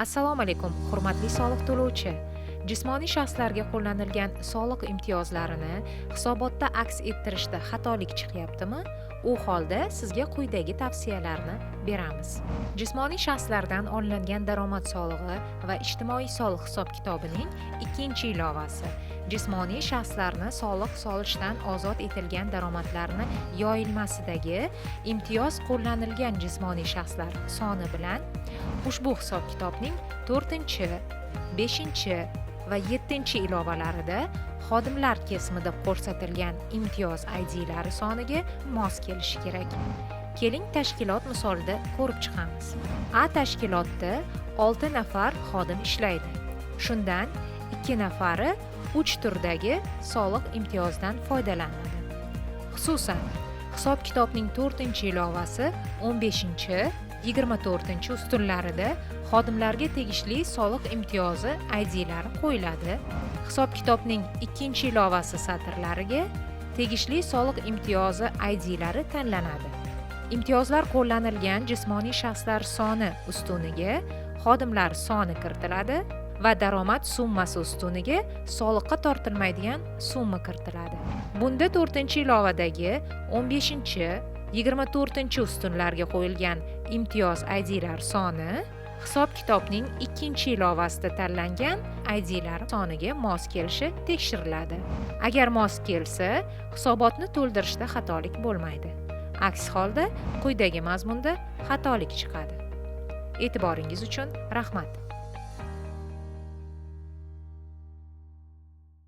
Assalomu alaykum, hurmatli soliq to'lovchi. Jismoniy shaxslarga qo'llanilgan soliq imtiyozlarini hisobotda aks ettirishda xatolik chiqyaptimi? U holda sizga quyidagi tavsiyalarni beramiz. Jismoniy shaxslardan olinadigan daromad solig'i va ijtimoiy soliq hisob-kitobining ikkinchi ilovasi. Jismoniy shaxslarni soliq solishdan ozod etilgan daromadlarni yoyilmasidagi imtiyoz qo'llanilgan jismoniy shaxslar soni bilan ushbu hisob-kitobning 4, 5 va 7 ilovalarida xodimlar kesimida ko'rsatilgan imtiyoz IDlari soniga mos kelishi kerak. Keling tashkilot misolida ko'rib chiqamiz. A tashkilotda 6 nafar xodim ishlaydi. Shundan 2 nafari 3 turdagi soliq imtiyozidan foydalanadi. Xususan, hisob-kitobning 4-ilovasi 15, 24 ustunlarida xodimlarga tegishli soliq imtiyozi IDlari qo'yiladi. Hisob-kitobning 2-ilovasi satrlariga tegishli soliq imtiyozi IDlari tanlanadi. Imtiyozlar qo'llanilgan jismoniy shaxslar soni ustuniga xodimlar soni kiritiladi va daromad summasi ustuniga soliqqa tortilmaydigan summa kiritiladi. Bunda 4-ilovadagi 15, 24 ustunlarga qo'yilgan imtiyoz IDlar soni hisob-kitobning 2-ilovasida tanlangan IDlar soniga mos kelishi tekshiriladi. Agar mos kelsa, hisobotni to'ldirishda xatolik bo'lmaydi. Aks holda quyidagi mazmunda xatolik chiqadi. E'tiboringiz uchun rahmat.